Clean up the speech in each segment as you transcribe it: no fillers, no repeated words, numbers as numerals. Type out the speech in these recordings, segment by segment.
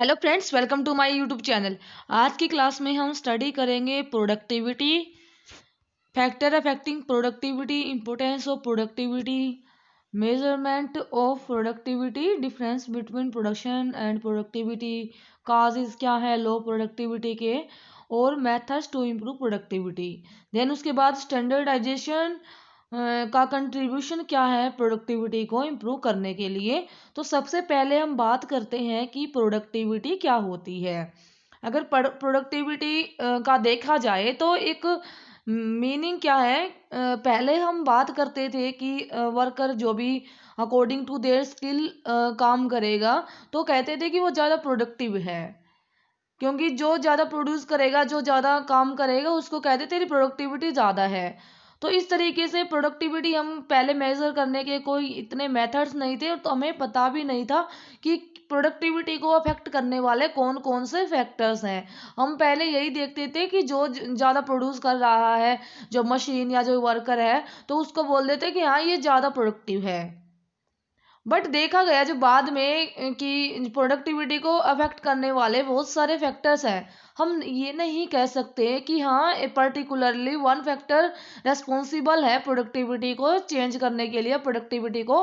Hello friends, welcome to my YouTube channel. आज की class में हम स्टडी करेंगे productivity, factor affecting productivity, importance of productivity, measurement of productivity, difference between production and productivity, causes क्या है लो productivity के, और methods to improve productivity. Then उसके बाद स्टैंडर्डाइजेशन का कंट्रीब्यूशन क्या है प्रोडक्टिविटी को इम्प्रूव करने के लिए। तो सबसे पहले हम बात करते हैं कि प्रोडक्टिविटी क्या होती है। अगर प्रोडक्टिविटी का देखा जाए तो एक मीनिंग क्या है। पहले हम बात करते थे कि वर्कर जो भी अकॉर्डिंग टू देयर स्किल काम करेगा तो कहते थे कि वो ज़्यादा प्रोडक्टिव है, क्योंकि जो ज़्यादा प्रोड्यूस करेगा, जो ज़्यादा काम करेगा, उसको कहते तेरी प्रोडक्टिविटी ज़्यादा है। तो इस तरीके से प्रोडक्टिविटी हम पहले मेज़र करने के कोई इतने मेथड्स नहीं थे, तो हमें पता भी नहीं था कि प्रोडक्टिविटी को अफेक्ट करने वाले कौन कौन से फैक्टर्स हैं। हम पहले यही देखते थे कि जो ज़्यादा प्रोड्यूस कर रहा है, जो मशीन या जो वर्कर है, तो उसको बोल देते कि हाँ ये ज़्यादा प्रोडक्टिव है। बट देखा गया जो बाद में कि प्रोडक्टिविटी को अफेक्ट करने वाले बहुत सारे फैक्टर्स हैं। हम ये नहीं कह सकते कि हाँ पर्टिकुलरली वन फैक्टर रेस्पॉन्सिबल है प्रोडक्टिविटी को चेंज करने के लिए, प्रोडक्टिविटी को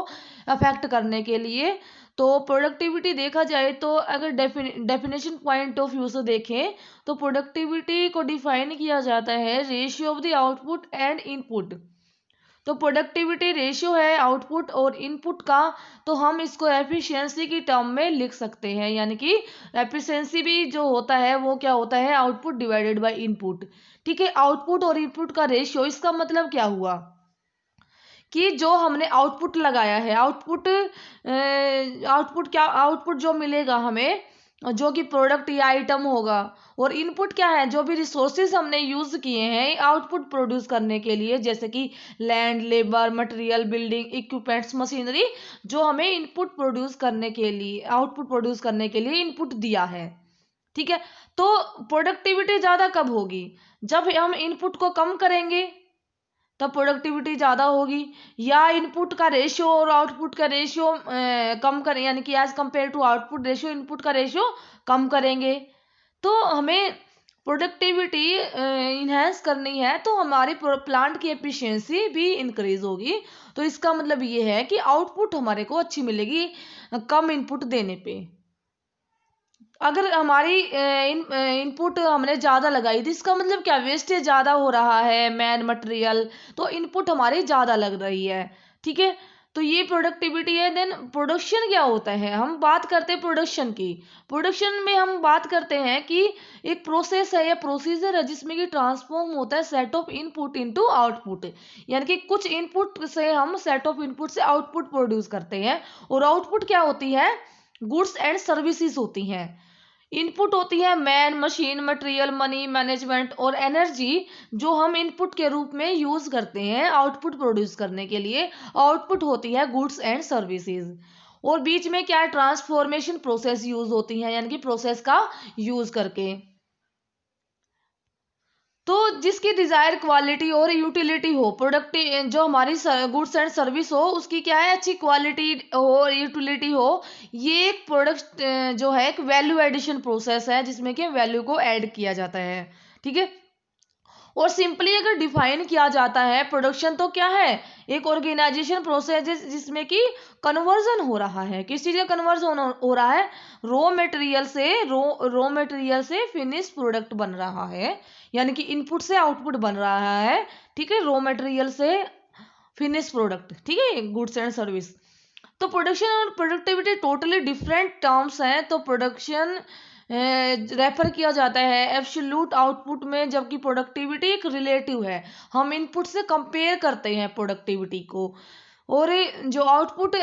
अफेक्ट करने के लिए। तो प्रोडक्टिविटी देखा जाए तो अगर डेफिनेशन पॉइंट ऑफ व्यू से देखें तो प्रोडक्टिविटी को डिफाइन किया जाता है ratio of the output and input. तो प्रोडक्टिविटी रेशियो है आउटपुट और इनपुट का। तो हम इसको एफिशिएंसी की टर्म में लिख सकते हैं, यानी कि एफिशिएंसी भी जो होता है वो क्या होता है, आउटपुट डिवाइडेड बाय इनपुट। ठीक है, आउटपुट और इनपुट का रेशियो, इसका मतलब क्या हुआ कि जो हमने आउटपुट लगाया है, आउटपुट क्या, आउटपुट जो मिलेगा हमें, जो कि प्रोडक्ट या आइटम होगा, और इनपुट क्या है, जो भी रिसोर्सेज हमने यूज किए हैं आउटपुट प्रोड्यूस करने के लिए, जैसे कि land, labour, material, building, equipments, machinery, जो हमें इनपुट प्रोड्यूस करने के लिए, आउटपुट प्रोड्यूस करने के लिए इनपुट दिया है। ठीक है, तो प्रोडक्टिविटी ज्यादा कब होगी, जब हम इनपुट को कम करेंगे तब प्रोडक्टिविटी ज़्यादा होगी, या इनपुट का रेशियो और आउटपुट का रेशियो कम करें, यानी कि as compare to output ratio input का रेशियो कम करेंगे। तो हमें प्रोडक्टिविटी इन्हेंस करनी है तो हमारी प्लांट की एफिशिएंसी भी इंक्रीज होगी। तो इसका मतलब ये है कि आउटपुट हमारे को अच्छी मिलेगी कम इनपुट देने पे। अगर हमारी इनपुट हमने ज़्यादा लगाई थी, इसका मतलब क्या, वेस्टेज ज़्यादा हो रहा है मैन मटेरियल, तो इनपुट हमारी ज़्यादा लग रही है। ठीक है, तो ये प्रोडक्टिविटी है। देन प्रोडक्शन क्या होता है, हम बात करते हैं प्रोडक्शन की। प्रोडक्शन में हम बात करते हैं कि एक प्रोसेस है या प्रोसीजर है जिसमें कि ट्रांसफॉर्म होता है set of input into output, यानी कि कुछ इनपुट से हम सेट ऑफ इनपुट से आउटपुट प्रोड्यूस करते हैं। और आउटपुट क्या होती है, गुड्स एंड सर्विसेज होती हैं। इनपुट होती है man, machine, material, money, management और एनर्जी, जो हम इनपुट के रूप में यूज करते हैं आउटपुट प्रोड्यूस करने के लिए। आउटपुट होती है गुड्स एंड सर्विसेज। और बीच में क्या है, ट्रांसफॉर्मेशन प्रोसेस यूज होती है, यानी कि प्रोसेस का यूज करके। तो जिसकी डिजायर क्वालिटी और यूटिलिटी हो, प्रोडक्ट जो हमारी गुड्स एंड सर्विस हो उसकी क्या है, अच्छी क्वालिटी और यूटिलिटी हो। ये एक प्रोडक्ट जो है एक वैल्यू एडिशन प्रोसेस है जिसमें कि वैल्यू को ऐड किया जाता है। ठीक है, और सिंपली अगर डिफाइन किया जाता है प्रोडक्शन तो क्या है, एक ऑर्गेनाइजेशन प्रोसेस जिसमें कि कन्वर्जन हो रहा है, किस चीज़ का कन्वर्जन हो रहा है, रॉ मटेरियल से फिनिश प्रोडक्ट बन रहा है, यानी कि इनपुट से आउटपुट बन रहा है। ठीक है, रॉ मटेरियल से फिनिश प्रोडक्ट। ठीक है, गुड्स एंड सर्विस। तो प्रोडक्शन और प्रोडक्टिविटी टोटली डिफरेंट टर्म्स हैं। तो प्रोडक्शन रेफर किया जाता है एब्सोल्यूट आउटपुट में, जबकि प्रोडक्टिविटी एक रिलेटिव है, हम इनपुट से कंपेयर करते हैं प्रोडक्टिविटी को। और जो आउटपुट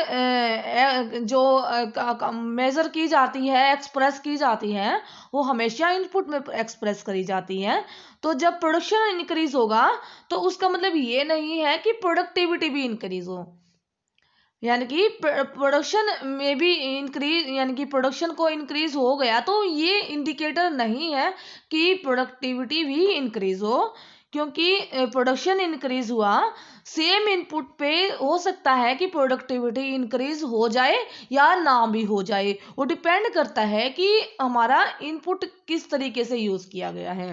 जो मेजर की जाती है, एक्सप्रेस की जाती है, वो हमेशा इनपुट में एक्सप्रेस करी जाती है। तो जब प्रोडक्शन इंक्रीज होगा तो उसका मतलब ये नहीं है कि प्रोडक्टिविटी भी इंक्रीज हो, यानी कि प्रोडक्शन में भी इंक्रीज, यानी कि प्रोडक्शन को इंक्रीज हो गया तो ये इंडिकेटर नहीं है कि प्रोडक्टिविटी भी इंक्रीज हो। क्योंकि प्रोडक्शन इंक्रीज हुआ, सेम इनपुट पे हो सकता है कि प्रोडक्टिविटी इंक्रीज हो जाए या ना भी हो जाए। वो डिपेंड करता है कि हमारा इनपुट किस तरीके से यूज किया गया है।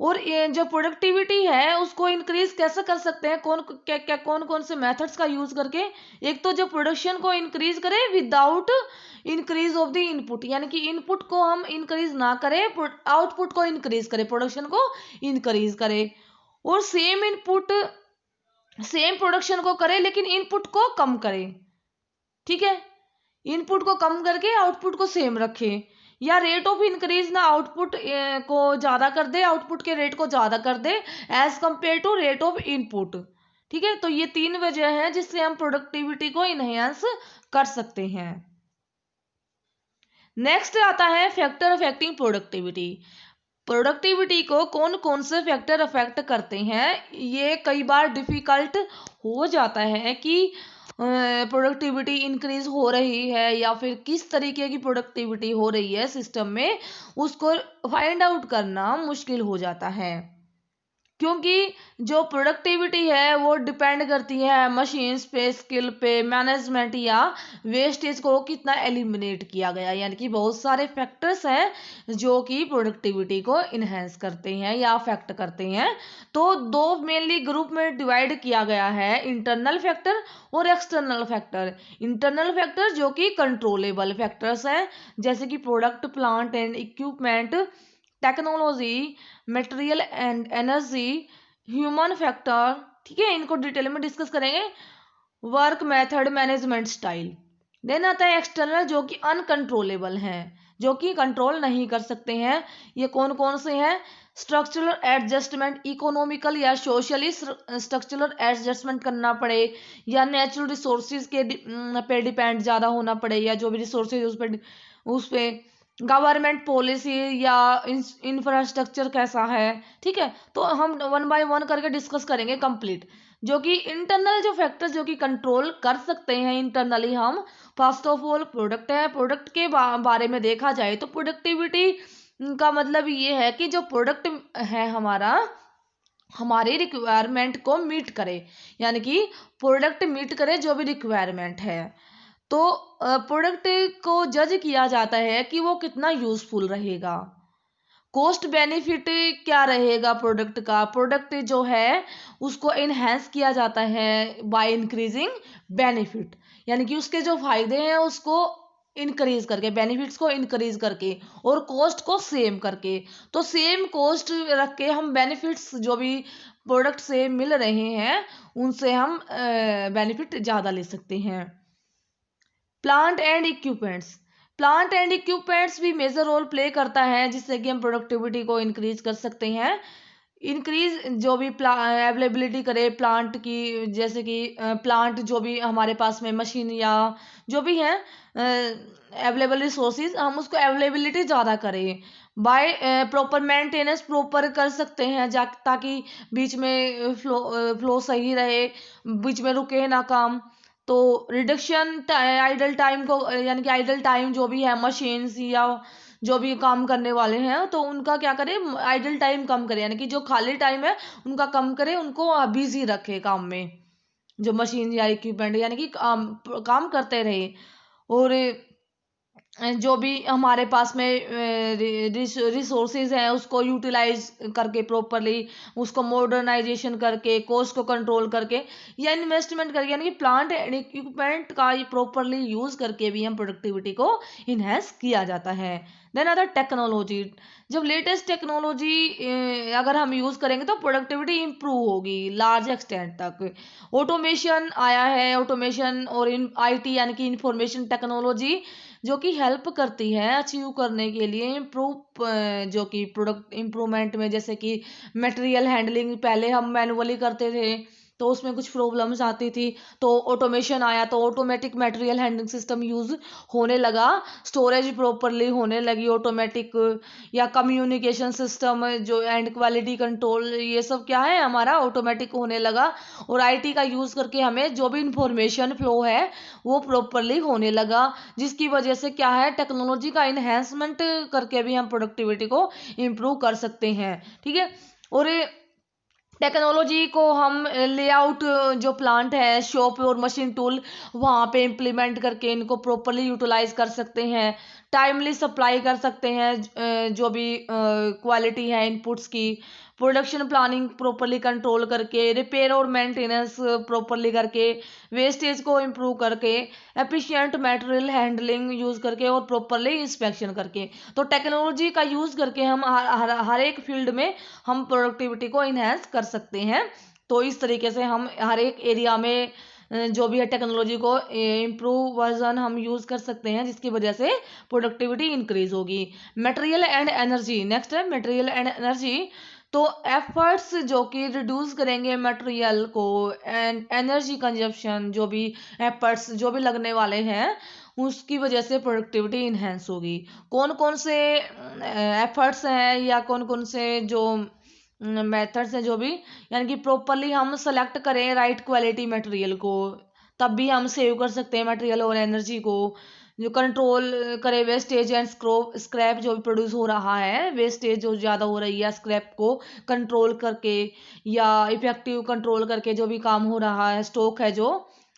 और ये जो प्रोडक्टिविटी है उसको इंक्रीज कैसे कर सकते हैं, कौन कौन से मेथड्स का यूज करके। एक तो जो प्रोडक्शन को इंक्रीज करे without increase of the input, यानी कि इनपुट को हम इंक्रीज ना करें, आउटपुट को इंक्रीज करें, प्रोडक्शन को इंक्रीज करें। और सेम इनपुट सेम प्रोडक्शन को करे लेकिन इनपुट को कम करे, ठीक है, इनपुट को कम करके आउटपुट को सेम रखे। या रेट ऑफ इंक्रीज ना आउटपुट को ज्यादा कर दे, आउटपुट के रेट को ज्यादा कर दे as compare to rate of input, ठीक है। तो ये 3 वजह है जिससे हम प्रोडक्टिविटी को इनहेंस कर सकते हैं। नेक्स्ट आता है फैक्टर अफेक्टिंग प्रोडक्टिविटी। प्रोडक्टिविटी को कौन कौन से फैक्टर अफेक्ट करते हैं, ये कई बार डिफिकल्ट हो जाता है कि प्रोडक्टिविटी इंक्रीज हो रही है या फिर किस तरीके की प्रोडक्टिविटी हो रही है सिस्टम में, उसको फाइंड आउट करना मुश्किल हो जाता है। क्योंकि जो प्रोडक्टिविटी है वो डिपेंड करती है मशीन्स पे, स्किल पे, मैनेजमेंट या वेस्टेज को कितना एलिमिनेट किया गया, यानी कि बहुत सारे फैक्टर्स हैं जो कि प्रोडक्टिविटी को इन्हेंस करते हैं या अफेक्ट करते हैं। तो 2 मेनली ग्रुप में डिवाइड किया गया है, इंटरनल फैक्टर और एक्सटर्नल फैक्टर। इंटरनल फैक्टर जो कि कंट्रोलेबल फैक्टर्स हैं, जैसे कि product, plant and equipment, technology, material and energy, human factor, ठीक है, इनको डिटेल में डिस्कस करेंगे। Work method, management style. Then आता है एक्सटर्नल जो कि अनकंट्रोलेबल हैं, जो कि कंट्रोल नहीं कर सकते हैं। ये कौन कौन से हैं, स्ट्रक्चरल एडजस्टमेंट, इकोनॉमिकल या सोशली स्ट्रक्चरल एडजस्टमेंट करना पड़े, या नेचुरल रिसोर्सेज के पे डिपेंड ज़्यादा होना पड़े, या जो भी रिसोर्सेज उस पे गवर्नमेंट पॉलिसी या इंफ्रास्ट्रक्चर कैसा है, ठीक है। तो हम 1 बाय 1 करके डिस्कस करेंगे कंप्लीट। जो कि इंटरनल जो फैक्टर्स जो कि कंट्रोल कर सकते हैं इंटरनली हम, फर्स्ट ऑफ ऑल प्रोडक्ट है। प्रोडक्ट के बारे में देखा जाए तो प्रोडक्टिविटी का मतलब ये है कि जो प्रोडक्ट है हमारा हमारे रिक्वायरमेंट को मीट करे, यानी कि प्रोडक्ट मीट करे जो भी रिक्वायरमेंट है। तो प्रोडक्ट को जज किया जाता है कि वो कितना यूजफुल रहेगा, कॉस्ट बेनिफिट क्या रहेगा प्रोडक्ट का। प्रोडक्ट जो है उसको इनहेंस किया जाता है बाय इंक्रीजिंग बेनिफिट, यानी कि उसके जो फायदे हैं उसको इंक्रीज करके, बेनिफिट्स को इंक्रीज करके और कॉस्ट को सेम करके। तो सेम कॉस्ट रख के हम बेनिफिट्स जो भी प्रोडक्ट से मिल रहे हैं उनसे हम बेनिफिट ज़्यादा ले सकते हैं। Plant and equipments, plant and equipments भी मेजर रोल प्ले करता है जिससे कि हम प्रोडक्टिविटी को इंक्रीज कर सकते हैं। इंक्रीज जो भी अवेलेबिलिटी करे प्लांट की, जैसे कि प्लांट जो भी हमारे पास में मशीन या जो भी है अवेलेबल रिसोर्सेज, हम उसको अवेलेबिलिटी ज़्यादा करें। बाय प्रॉपर मेंटेनेंस प्रॉपर कर सकते हैं ताकि बीच में फ्लो सही रहे, बीच में रुके ना काम। तो रिडक्शन आइडल टाइम को, यानी कि आइडल टाइम जो भी है मशीन्स या जो भी काम करने वाले हैं तो उनका क्या करें, आइडल टाइम कम करें, यानी कि जो खाली टाइम है उनका कम करें, उनको बिजी रखे काम में, जो मशीन या इक्विपमेंट, यानी कि काम करते रहे। और जो भी हमारे पास में रिसोर्सेज हैं उसको यूटिलाइज करके प्रॉपरली, उसको मॉडर्नाइजेशन करके, कॉस्ट को कंट्रोल करके या इन्वेस्टमेंट करके, यानी कि प्लांट एंड इक्विपमेंट का प्रॉपरली यूज करके भी हम प्रोडक्टिविटी को इन्हेंस किया जाता है। देन अदर टेक्नोलॉजी, जब लेटेस्ट टेक्नोलॉजी अगर हम यूज करेंगे तो प्रोडक्टिविटी इंप्रूव होगी लार्ज एक्सटेंट तक। ऑटोमेशन आया है, ऑटोमेशन और आईटी यानी कि इंफॉर्मेशन टेक्नोलॉजी जो कि हेल्प करती है अचीव करने के लिए इम्प्रूव, जो कि प्रोडक्ट इम्प्रूवमेंट में, जैसे कि मटेरियल हैंडलिंग पहले हम मैनुअली करते थे तो उसमें कुछ प्रॉब्लम्स आती थी, तो ऑटोमेशन आया तो automatic material handling system use होने लगा, स्टोरेज प्रॉपरली होने लगी ऑटोमेटिक, या कम्युनिकेशन सिस्टम जो एंड क्वालिटी कंट्रोल, ये सब क्या है हमारा ऑटोमेटिक होने लगा। और आईटी का यूज करके हमें जो भी इंफॉर्मेशन फ्लो है वो प्रॉपरली होने लगा, जिसकी वजह से क्या है टेक्नोलॉजी का इन्हेंसमेंट करके भी हम प्रोडक्टिविटी को इम्प्रूव कर सकते हैं, ठीक है। और टेक्नोलॉजी को हम लेआउट जो प्लांट है, शॉप और मशीन टूल वहाँ पे इम्प्लीमेंट करके इनको प्रॉपरली यूटिलाइज कर सकते हैं, टाइमली सप्लाई कर सकते हैं जो भी क्वालिटी है इनपुट्स की, प्रोडक्शन प्लानिंग प्रॉपरली कंट्रोल करके, रिपेयर और मेंटेनेंस प्रॉपरली करके, वेस्टेज को इम्प्रूव करके, एफिशिएंट मटेरियल हैंडलिंग यूज करके और प्रॉपरली इंस्पेक्शन करके। तो टेक्नोलॉजी का यूज करके हम हर एक फील्ड में हम प्रोडक्टिविटी को इन्हेंस कर सकते हैं। तो इस तरीके से हम हर एक एरिया में जो भी है टेक्नोलॉजी को इम्प्रूव वर्जन हम यूज कर सकते हैं, जिसकी वजह से प्रोडक्टिविटी इंक्रीज होगी। मटेरियल एंड एनर्जी, नेक्स्ट है मटेरियल एंड एनर्जी। तो एफर्ट्स जो कि रिड्यूस करेंगे मटेरियल को एंड एनर्जी कंजप्शन, जो भी एफर्ट्स जो भी लगने वाले हैं उसकी वजह से प्रोडक्टिविटी इन्हेंस होगी। कौन कौन से एफर्ट्स हैं या कौन कौन से जो मेथड्स हैं, जो भी यानी कि प्रॉपरली हम सेलेक्ट करें राइट क्वालिटी मटेरियल को, तब भी हम सेव कर सकते हैं मटेरियल और एनर्जी को। जो कंट्रोल करे वेस्टेज एंड स्क्रैप जो भी प्रोड्यूस हो रहा है, वेस्टेज जो ज़्यादा हो रही है स्क्रैप को कंट्रोल करके या इफेक्टिव कंट्रोल करके, जो भी काम हो रहा है स्टॉक है जो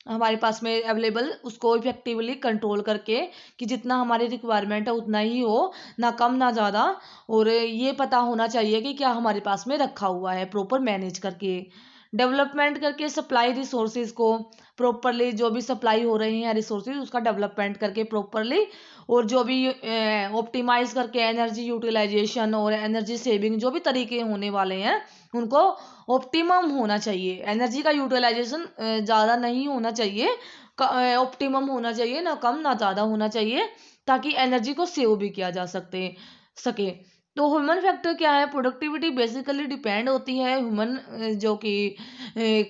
हमारे पास में अवेलेबल, उसको इफेक्टिवली कंट्रोल करके कि जितना हमारी रिक्वायरमेंट है उतना ही हो, ना कम ना ज़्यादा। और ये पता होना चाहिए कि क्या हमारे पास में रखा हुआ है, प्रॉपर मैनेज करके डेवलपमेंट करके सप्लाई रिसोर्सेज को प्रॉपरली, जो भी सप्लाई हो रहे हैं रिसोर्सेज उसका डेवलपमेंट करके प्रॉपरली, और जो भी ऑप्टिमाइज करके एनर्जी यूटिलाइजेशन और एनर्जी सेविंग जो भी तरीके होने वाले हैं उनको ऑप्टिमम होना चाहिए। एनर्जी का यूटिलाइजेशन ज़्यादा नहीं होना चाहिए, ऑप्टिमम होना चाहिए, ना कम ना ज़्यादा होना चाहिए, ताकि एनर्जी को सेव भी किया जा सके। तो ह्यूमन फैक्टर क्या है, प्रोडक्टिविटी बेसिकली डिपेंड होती है ह्यूमन जो कि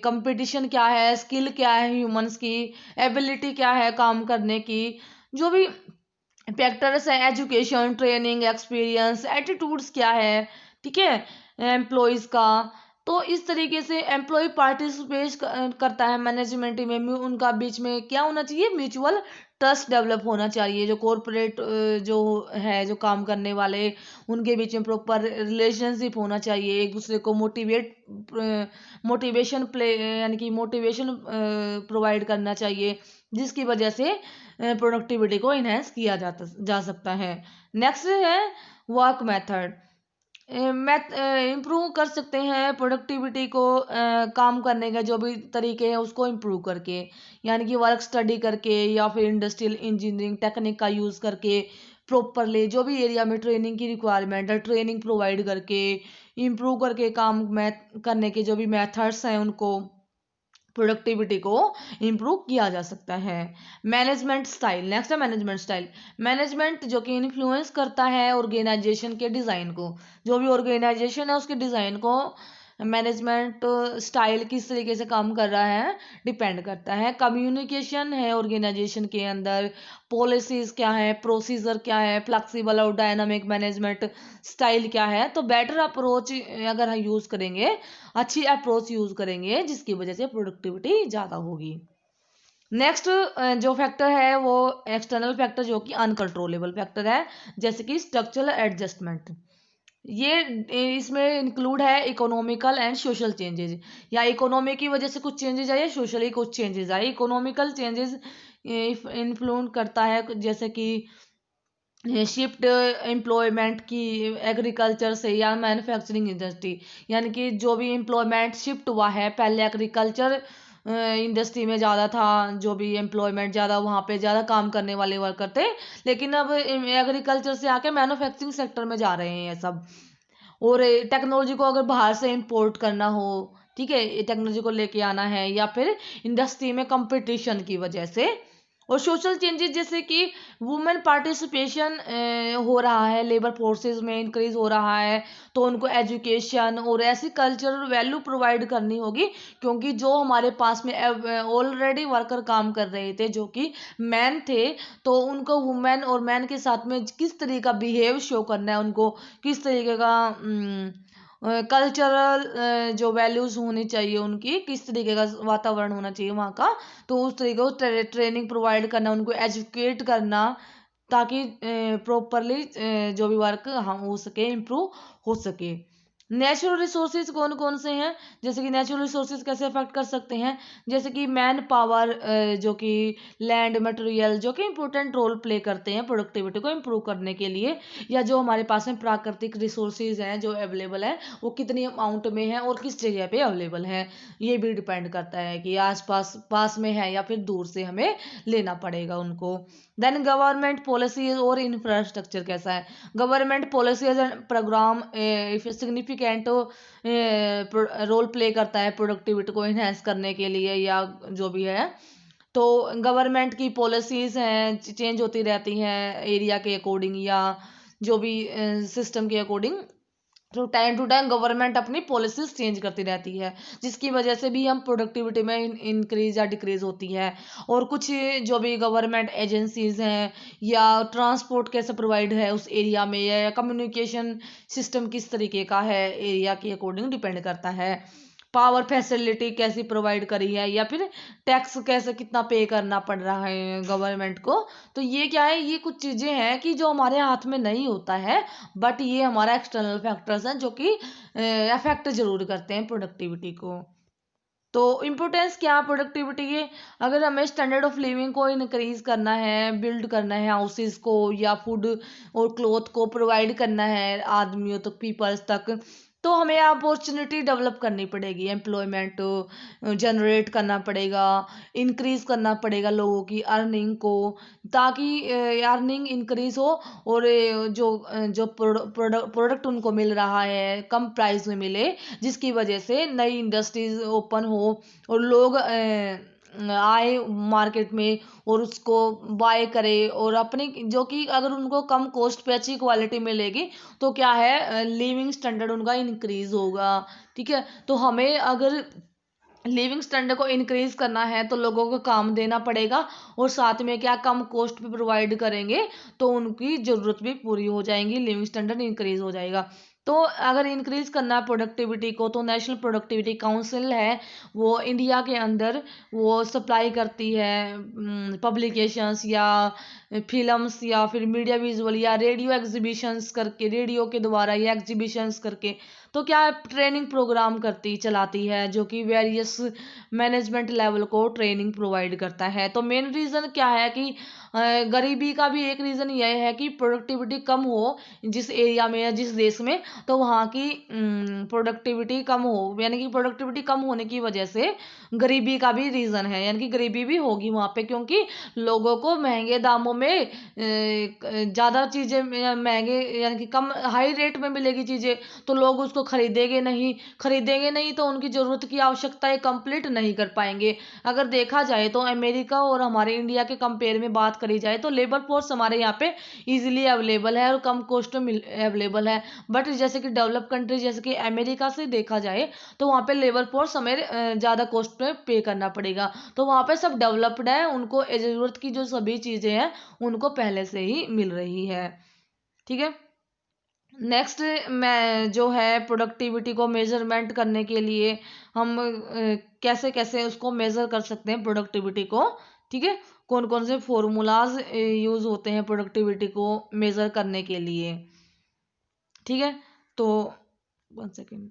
कंपटीशन क्या है, स्किल क्या है ह्यूमंस की, एबिलिटी क्या है काम करने की, जो भी फैक्टर्स है, एजुकेशन, ट्रेनिंग, एक्सपीरियंस, एटीट्यूड्स क्या है, ठीक है, एम्प्लॉयज़ का। तो इस तरीके से एम्प्लॉय पार्टिसिपेट करता है मैनेजमेंट में, उनका बीच में क्या होना चाहिए, म्यूचुअल ट्रस्ट डेवलप होना चाहिए। जो कॉरपोरेट जो है, जो काम करने वाले, उनके बीच में प्रॉपर रिलेशनशिप होना चाहिए, एक दूसरे को मोटिवेशन यानी कि मोटिवेशन प्रोवाइड करना चाहिए, जिसकी वजह से प्रोडक्टिविटी को इन्हेंस किया जा सकता है। नेक्स्ट है वर्क मेथड। इम्प्रूव कर सकते हैं प्रोडक्टिविटी को, काम करने का जो भी तरीके हैं उसको इम्प्रूव करके, यानी कि वर्क स्टडी करके या फिर इंडस्ट्रियल इंजीनियरिंग टेक्निक का यूज़ करके प्रॉपरली, जो भी एरिया में ट्रेनिंग की रिक्वायरमेंट है ट्रेनिंग प्रोवाइड करके, इम्प्रूव करके काम करने के जो भी मेथड्स हैं उनको, प्रोडक्टिविटी को इम्प्रूव किया जा सकता है। मैनेजमेंट स्टाइल, नेक्स्ट है मैनेजमेंट स्टाइल। मैनेजमेंट जो कि इन्फ्लुएंस करता है ऑर्गेनाइजेशन के डिज़ाइन को, जो भी ऑर्गेनाइजेशन है उसके डिज़ाइन को मैनेजमेंट स्टाइल किस तरीके से काम कर रहा है डिपेंड करता है। कम्युनिकेशन है ऑर्गेनाइजेशन के अंदर, पॉलिसीज क्या है, प्रोसीजर क्या है, फ्लेक्सिबल और डायनामिक मैनेजमेंट स्टाइल क्या है। तो बेटर अप्रोच अगर हम यूज़ करेंगे, अच्छी अप्रोच यूज़ करेंगे, जिसकी वजह से प्रोडक्टिविटी ज़्यादा होगी। नेक्स्ट जो फैक्टर है वो एक्सटर्नल फैक्टर, जो कि अनकंट्रोलेबल फैक्टर है, जैसे कि स्ट्रक्चरल एडजस्टमेंट। ये इसमें इंक्लूड है इकोनॉमिकल एंड सोशल चेंजेस, या इकोनॉमी की वजह से कुछ चेंजेस आए, सोशली कुछ चेंजेस आए। इकोनॉमिकल चेंजेस इन्फ्लुएंस करता है, जैसे कि शिफ्ट एम्प्लॉयमेंट की एग्रीकल्चर से या मैन्युफैक्चरिंग इंडस्ट्री, यानी कि जो भी एम्प्लॉयमेंट शिफ्ट हुआ है, पहले एग्रीकल्चर इंडस्ट्री में ज़्यादा था, जो भी एम्प्लॉयमेंट ज़्यादा, वहाँ पे ज़्यादा काम करने वाले वर्कर थे, लेकिन अब एग्रीकल्चर से आके मैन्युफैक्चरिंग सेक्टर में जा रहे हैं सब। और टेक्नोलॉजी को अगर बाहर से इंपोर्ट करना हो, ठीक है, टेक्नोलॉजी को लेके आना है, या फिर इंडस्ट्री में कंपटीशन की वजह से। और सोशल चेंजेस, जैसे कि वुमेन पार्टिसिपेशन हो रहा है, लेबर फोर्सेस में इंक्रीज हो रहा है, तो उनको एजुकेशन और ऐसी कल्चरल वैल्यू प्रोवाइड करनी होगी, क्योंकि जो हमारे पास में ऑलरेडी वर्कर काम कर रहे थे जो कि मैन थे, तो उनको वुमेन और मैन के साथ में किस तरीके का बिहेव शो करना है, उनको किस तरीके का कल्चरल जो वैल्यूज होनी चाहिए, उनकी किस तरीके का वातावरण होना चाहिए वहाँ का, तो उस तरीके को ट्रेनिंग प्रोवाइड करना, उनको एजुकेट करना, ताकि प्रॉपरली जो भी वर्क हम हो सके, इम्प्रूव हो सके। नेचुरल रिसोर्सेज कौन कौन से हैं, जैसे कि नेचुरल रिसोर्सेज कैसे अफेक्ट कर सकते हैं, जैसे कि मैन पावर, जो कि लैंड मटेरियल, जो कि इंपॉर्टेंट रोल प्ले करते हैं प्रोडक्टिविटी को इम्प्रूव करने के लिए, या जो हमारे पास में प्राकृतिक रिसोर्सेज हैं जो अवेलेबल है वो कितनी अमाउंट में है और किस जगह पे अवेलेबल है, ये भी डिपेंड करता है कि आस पास पास में है या फिर दूर से हमें लेना पड़ेगा उनको। देन गवर्नमेंट पॉलिसीज और इंफ्रास्ट्रक्चर कैसा है, government policies and programme significant role play करता है प्रोडक्टिविटी को इन्हेंस करने के लिए या जो भी है। तो गवर्नमेंट की पॉलिसीज हैं चेंज होती रहती हैं एरिया के अकॉर्डिंग या जो भी सिस्टम के अकॉर्डिंग, तो टाइम टू टाइम गवर्नमेंट अपनी पॉलिसीज चेंज करती रहती है, जिसकी वजह से भी हम प्रोडक्टिविटी में इंक्रीज या डिक्रीज होती है। और कुछ जो भी गवर्नमेंट एजेंसीज हैं या ट्रांसपोर्ट कैसे प्रोवाइड है उस एरिया में, या कम्युनिकेशन सिस्टम किस तरीके का है एरिया के अकॉर्डिंग डिपेंड करता है। पावर फैसिलिटी कैसी प्रोवाइड करी है, या फिर टैक्स कैसे कितना पे करना पड़ रहा है गवर्नमेंट को। तो ये क्या है, ये कुछ चीज़ें हैं कि जो हमारे हाथ में नहीं होता है, बट ये हमारा एक्सटर्नल फैक्टर्स हैं जो कि अफेक्ट जरूर करते हैं प्रोडक्टिविटी को। तो इम्पोर्टेंस क्या है प्रोडक्टिविटी के, अगर हमें स्टैंडर्ड ऑफ लिविंग को इंक्रीज करना है, बिल्ड करना है हाउसेस को या फूड और क्लोथ को प्रोवाइड करना है आदमियों तक, पीपल्स तक, तो हमें अपॉर्चुनिटी डेवलप करनी पड़ेगी, एम्प्लॉयमेंट जनरेट करना पड़ेगा, इंक्रीज करना पड़ेगा लोगों की अर्निंग को, ताकि अर्निंग इंक्रीज हो और जो प्रोडक्ट उनको मिल रहा है कम प्राइस में मिले, जिसकी वजह से नई इंडस्ट्रीज ओपन हो और लोग आए मार्केट में और उसको बाय करे, और अपनी जो कि अगर उनको कम कॉस्ट पे अच्छी क्वालिटी मिलेगी तो क्या है लिविंग स्टैंडर्ड उनका इंक्रीज होगा। ठीक है, तो हमें अगर लिविंग स्टैंडर्ड को इंक्रीज करना है तो लोगों को काम देना पड़ेगा, और साथ में क्या कम कॉस्ट पे प्रोवाइड करेंगे तो उनकी ज़रूरत भी पूरी हो जाएंगी, लिविंग स्टैंडर्ड इंक्रीज हो जाएगा। तो अगर इंक्रीज करना है प्रोडक्टिविटी को तो नेशनल प्रोडक्टिविटी काउंसिल है वो इंडिया के अंदर वो सप्लाई करती है पब्लिकेशंस या फिल्म्स या फिर मीडिया विजुअल या रेडियो एग्जीबिशंस करके, रेडियो के द्वारा या एग्जीबिशंस करके, तो क्या ट्रेनिंग प्रोग्राम करती चलाती है जो कि वेरियस मैनेजमेंट लेवल को ट्रेनिंग प्रोवाइड करता है। तो मेन रीज़न क्या है कि गरीबी का भी एक रीज़न यह है कि प्रोडक्टिविटी कम हो जिस एरिया में या जिस देश में, तो वहाँ की प्रोडक्टिविटी कम हो, यानी कि प्रोडक्टिविटी कम होने की वजह से गरीबी का भी रीज़न है, यानी कि गरीबी भी होगी वहाँ पे, क्योंकि लोगों को महंगे दामों में ज़्यादा चीज़ें महंगे यानी कि कम हाई रेट में मिलेगी चीज़ें, तो लोग उसको खरीदेंगे नहीं तो उनकी ज़रूरत की आवश्यकताएं कंप्लीट नहीं कर पाएंगे। अगर देखा जाए तो अमेरिका और हमारे इंडिया के कंपेयर में बात करी जाए तो लेबर फोर्स हमारे यहाँ पे इजीली अवेलेबल है और कम कॉस्ट में अवेलेबल है, बट जैसे कि डेवलप कंट्री जैसे कि अमेरिका से देखा जाए तो वहाँ पे लेबर फोर्स हमें ज़्यादा कॉस्ट में पे करना पड़ेगा। तो वहाँ पे सब डेवलप्ड है, उनको ज़रूरत की जो सभी चीज़ें हैं उनको पहले से ही मिल रही है। ठीक है, नेक्स्ट मैं जो है प्रोडक्टिविटी को मेजरमेंट करने के लिए हम कैसे कैसे उसको मेजर कर सकते हैं प्रोडक्टिविटी को। ठीक है, कौन कौन से फॉर्मूलाज यूज होते हैं प्रोडक्टिविटी को मेजर करने के लिए। ठीक है, तो 1 second.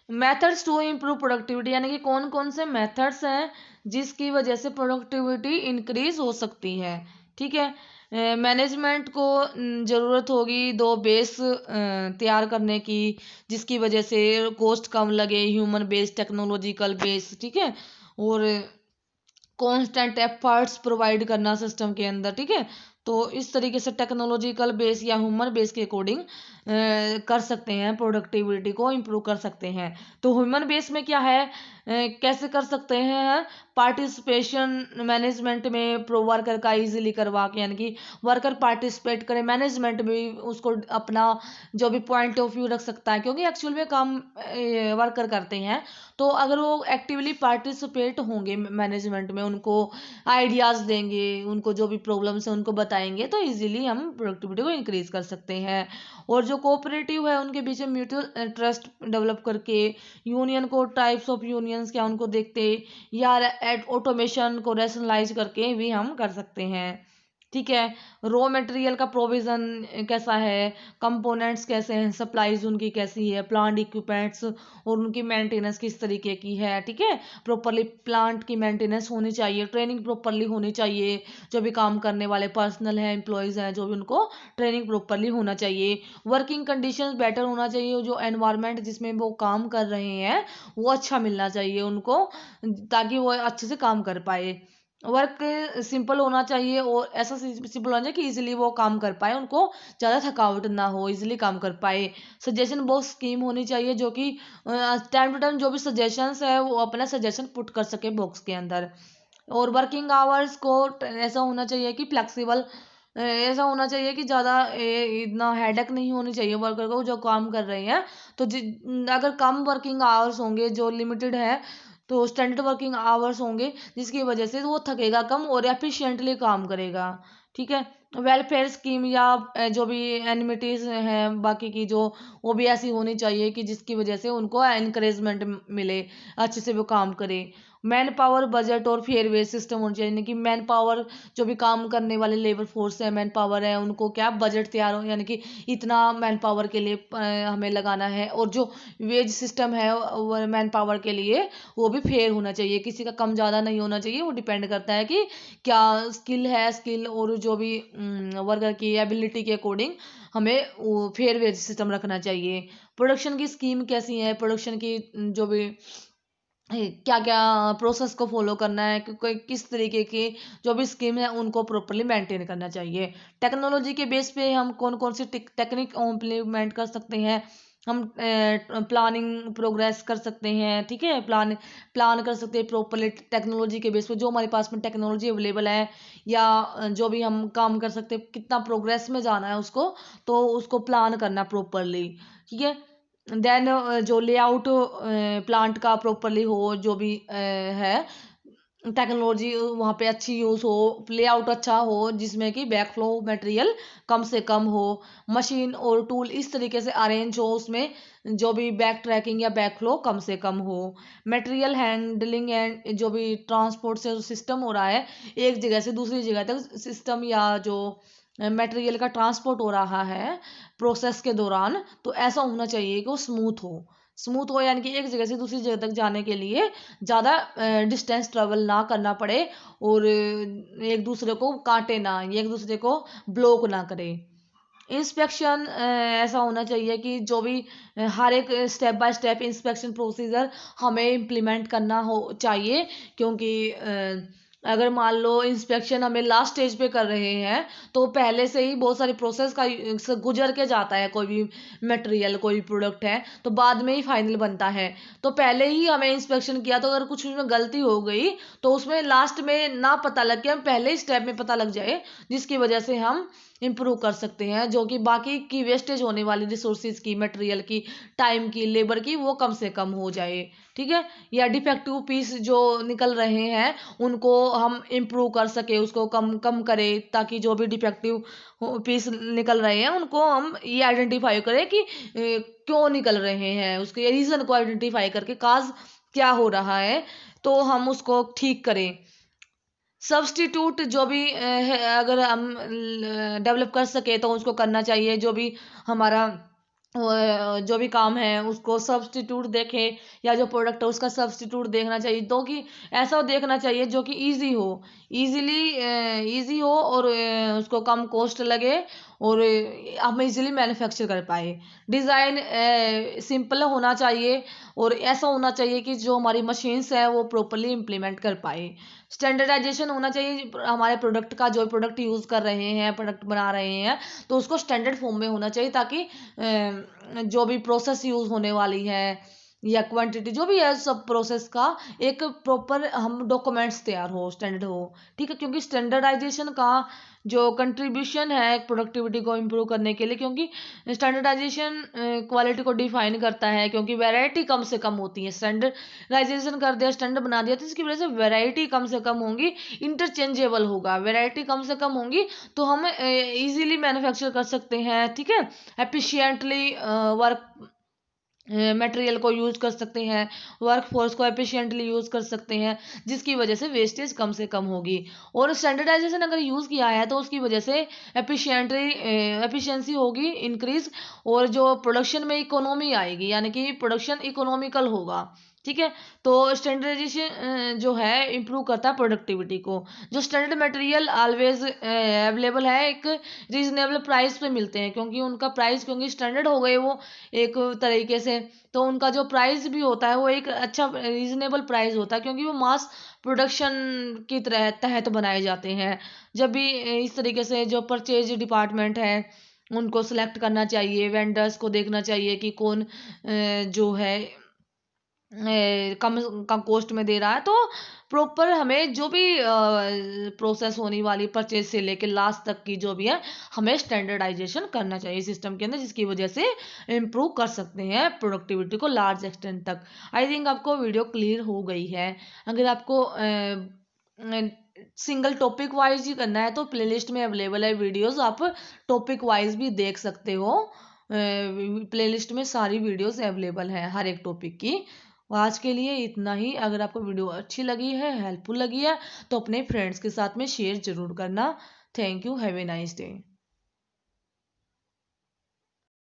Methods to improve productivity, यानी कि कौन कौन से मेथड्स हैं जिसकी वजह से प्रोडक्टिविटी इंक्रीज हो सकती है। ठीक है, मैनेजमेंट को ज़रूरत होगी दो बेस तैयार करने की, जिसकी वजह से कॉस्ट कम लगे, ह्यूमन बेस, टेक्नोलॉजिकल बेस। ठीक है, और कांस्टेंट एफर्ट्स प्रोवाइड करना सिस्टम के अंदर। ठीक है, तो इस तरीके से टेक्नोलॉजिकल बेस या ह्यूमन बेस के अकॉर्डिंग कर सकते हैं, प्रोडक्टिविटी को इम्प्रूव कर सकते हैं। तो ह्यूमन बेस में क्या है, कैसे कर सकते हैं, पार्टिसिपेशन मैनेजमेंट में प्रो वर्कर का इजीली करवा के, यानी कि वर्कर पार्टिसिपेट करे मैनेजमेंट में, उसको अपना जो भी पॉइंट ऑफ व्यू रख सकता है, क्योंकि एक्चुअल में काम वर्कर करते हैं। तो अगर वो एक्टिवली पार्टिसिपेट होंगे मैनेजमेंट में, उनको आइडियाज़ देंगे, उनको जो भी प्रॉब्लम्स है उनको बताएंगे, तो इजीली हम प्रोडक्टिविटी को इंक्रीज कर सकते हैं। और जो कोऑपरेटिव है उनके बीच में म्यूचुअल ट्रस्ट डेवलप करके, यूनियन को, टाइप्स ऑफ यूनियंस क्या उनको देखते, या ऑटोमेशन को रैशनलाइज करके भी हम कर सकते हैं। ठीक है, रॉ मटेरियल का प्रोविजन कैसा है, कंपोनेंट्स कैसे हैं, सप्लाईज उनकी कैसी है, प्लांट इक्विपमेंट्स और उनकी मेंटेनेंस किस तरीके की है। ठीक है, प्रॉपरली प्लांट की मेंटेनेंस होनी चाहिए, ट्रेनिंग प्रॉपरली होनी चाहिए, जो भी काम करने वाले पर्सनल हैं, एम्प्लॉयज़ हैं, जो भी, उनको ट्रेनिंग प्रॉपरली होना चाहिए। वर्किंग कंडीशंस बेटर होना चाहिए, जो एनवायरनमेंट जिसमें वो काम कर रहे हैं वो अच्छा मिलना चाहिए उनको, ताकि वो अच्छे से काम कर पाए। वर्क सिंपल होना चाहिए, और ऐसा सिंपल होना चाहिए कि इजीली वो काम कर पाए, उनको ज़्यादा थकावट ना हो, इजीली काम कर पाए। सजेशन बॉक्स स्कीम होनी चाहिए, जो कि टाइम टू टाइम जो भी सजेशंस है वो अपना सजेशन पुट कर सके बॉक्स के अंदर। और वर्किंग आवर्स को ऐसा होना चाहिए कि फ्लेक्सिबल, ऐसा होना चाहिए कि ज़्यादा इतना हेडेक नहीं होनी चाहिए वर्कर को जो काम कर रहे हैं। तो अगर कम वर्किंग आवर्स होंगे, जो लिमिटेड है, तो स्टैंडर्ड वर्किंग आवर्स होंगे, जिसकी वजह से वो थकेगा कम और एफिशिएंटली काम करेगा। ठीक है, वेलफेयर स्कीम या जो भी एनिमिटीज हैं बाकी की, जो वो भी ऐसी होनी चाहिए कि जिसकी वजह से उनको एनकरेजमेंट मिले, अच्छे से वो काम करे। मैन पावर बजट और फेयर वेज सिस्टम होना चाहिए, यानी कि मैन पावर, जो भी काम करने वाले लेबर फोर्स है, मैन पावर है, उनको क्या बजट तैयार हो, यानी कि इतना मैन पावर के लिए हमें लगाना है। और जो वेज सिस्टम है मैन पावर के लिए, वो भी फेयर होना चाहिए, किसी का कम ज़्यादा नहीं होना चाहिए। वो डिपेंड करता है कि क्या स्किल है, स्किल और जो भी वर्कर की एबिलिटी के अकॉर्डिंग हमें फेयर वेज सिस्टम रखना चाहिए। प्रोडक्शन की स्कीम कैसी है, प्रोडक्शन की जो भी क्या क्या प्रोसेस को फॉलो करना है, कोई किस तरीके की जो भी स्कीम है उनको प्रॉपरली मेंटेन करना चाहिए। टेक्नोलॉजी के बेस पे हम कौन कौन सी टेक्निक इम्प्लीमेंट कर सकते हैं, हम प्लानिंग प्रोग्रेस कर सकते हैं। ठीक है, प्लान कर सकते हैं प्रॉपरली टेक्नोलॉजी के बेस पे, जो हमारे पास में टेक्नोलॉजी अवेलेबल है, या जो भी हम काम कर सकते हैं, कितना प्रोग्रेस में जाना है उसको, तो उसको प्लान करना प्रॉपरली। ठीक है, देन जो लेआउट प्लांट का प्रॉपरली हो, जो भी है टेक्नोलॉजी वहाँ पे अच्छी यूज़ हो, लेआउट अच्छा हो, जिसमें कि बैकफ्लो मटेरियल कम से कम हो, मशीन और टूल इस तरीके से अरेंज हो, उसमें जो भी बैक ट्रैकिंग या बैकफ्लो कम से कम हो। मटेरियल हैंडलिंग एंड जो भी ट्रांसपोर्ट से सिस्टम हो रहा है एक जगह से दूसरी जगह तक, सिस्टम या जो मटेरियल का ट्रांसपोर्ट हो रहा है प्रोसेस के दौरान, तो ऐसा होना चाहिए कि वो स्मूथ हो, यानी कि एक जगह से दूसरी जगह तक जाने के लिए ज़्यादा डिस्टेंस ट्रेवल ना करना पड़े, और एक दूसरे को काटे ना, एक दूसरे को ब्लॉक ना करे। इंस्पेक्शन ऐसा होना चाहिए कि जो भी हर एक step by step inspection procedure हमें इम्प्लीमेंट करना हो चाहिए, क्योंकि अगर मान लो इंस्पेक्शन हमें लास्ट स्टेज पे कर रहे हैं, तो पहले से ही बहुत सारी प्रोसेस का से गुजर के जाता है, कोई भी मटेरियल, कोई भी प्रोडक्ट है तो बाद में ही फाइनल बनता है। तो पहले ही हमें इंस्पेक्शन किया, तो अगर कुछ उसमें गलती हो गई तो उसमें लास्ट में ना पता लग के हम पहले ही स्टेप में पता लग जाए, जिसकी वजह से हम इम्प्रूव कर सकते हैं, जो कि बाकी की वेस्टेज होने वाली रिसोर्सेज की, मटेरियल की, टाइम की, लेबर की, वो कम से कम हो जाए। ठीक है, या डिफेक्टिव पीस जो निकल रहे हैं उनको हम इम्प्रूव कर सके, उसको कम कम करें, ताकि जो भी डिफेक्टिव पीस निकल रहे हैं उनको हम ये आइडेंटिफाई करें कि क्यों निकल रहे हैं, उसके रीज़न को आइडेंटिफाई करके काज क्या हो रहा है, तो हम उसको ठीक करें। सब्स्टिट्यूट जो भी है, अगर हम डेवलप कर सके तो उसको करना चाहिए, जो भी हमारा जो भी काम है उसको सब्स्टिट्यूट देखें, या जो प्रोडक्ट है उसका सब्स्टिट्यूट देखना चाहिए, तो कि ऐसा देखना चाहिए जो कि इजी हो, इजी हो, और उसको कम कॉस्ट लगे, और हम इजीली मैन्युफैक्चर कर पाए। डिज़ाइन सिंपल होना चाहिए, और ऐसा होना चाहिए कि जो हमारी मशीन्स है वो प्रॉपरली इम्प्लीमेंट कर पाए। स्टैंडर्डाइजेशन होना चाहिए हमारे प्रोडक्ट का, जो प्रोडक्ट यूज़ कर रहे हैं, प्रोडक्ट बना रहे हैं, तो उसको स्टैंडर्ड फॉर्म में होना चाहिए, ताकि जो भी प्रोसेस यूज़ होने वाली है, या क्वांटिटी, जो भी है सब प्रोसेस का एक प्रॉपर हम डॉक्यूमेंट्स तैयार हो, स्टैंडर्ड हो, ठीक है। क्योंकि स्टैंडर्डाइजेशन का जो कंट्रीब्यूशन है प्रोडक्टिविटी को इम्प्रूव करने के लिए, क्योंकि स्टैंडर्डाइजेशन क्वालिटी को डिफाइन करता है, क्योंकि वैरायटी कम से कम होती है। स्टैंडर्डाइजेशन कर दिया, स्टैंडर्ड बना दिया, तो इसकी वजह से वैरायटी कम से कम होंगी, इंटरचेंजेबल होगा, वैरायटी कम से कम होंगी, तो हम इजीली मैन्युफैक्चर कर सकते हैं, ठीक है। एफिशिएंटली वर्क मटेरियल को यूज कर सकते हैं, वर्क फोर्स को एफिशिएंटली यूज कर सकते हैं, जिसकी वजह से वेस्टेज कम से कम होगी। और स्टैंडर्डाइजेशन अगर यूज किया है तो उसकी वजह से एफिशिएंसी होगी इंक्रीज, और जो प्रोडक्शन में इकोनॉमी आएगी, यानी कि प्रोडक्शन इकोनॉमिकल होगा, ठीक है। तो स्टैंडर्डाइजेशन जो है इम्प्रूव करता है प्रोडक्टिविटी को। जो स्टैंडर्ड मटेरियल ऑलवेज अवेलेबल है, एक रीजनेबल प्राइस पे मिलते हैं, क्योंकि उनका प्राइस, क्योंकि स्टैंडर्ड हो गए वो एक तरीके से, तो उनका जो प्राइस भी होता है वो एक अच्छा रीजनेबल प्राइस होता है, क्योंकि वो मास प्रोडक्शन की तरह तहत बनाए जाते हैं। जब भी इस तरीके से जो परचेज डिपार्टमेंट है उनको सिलेक्ट करना चाहिए, वेंडर्स को देखना चाहिए कि कौन जो है कम कम कॉस्ट में दे रहा है। तो प्रॉपर हमें जो भी प्रोसेस होने वाली परचेज से लेके लास्ट तक की जो भी है, हमें स्टैंडर्डाइजेशन करना चाहिए सिस्टम के अंदर, जिसकी वजह से इम्प्रूव कर सकते हैं प्रोडक्टिविटी को लार्ज एक्सटेंट तक। आई थिंक आपको वीडियो क्लियर हो गई है। अगर आपको सिंगल टॉपिक वाइज ही करना है तो प्लेलिस्ट में अवेलेबल है वीडियोस, आप टॉपिक वाइज भी देख सकते हो। प्लेलिस्ट में सारी वीडियोस अवेलेबल हैं हर एक टॉपिक की। आज के लिए इतना ही। अगर आपको वीडियो अच्छी लगी है, हेल्पफुल लगी है, तो अपने फ्रेंड्स के साथ में शेयर जरूर करना। Thank you, have a nice day.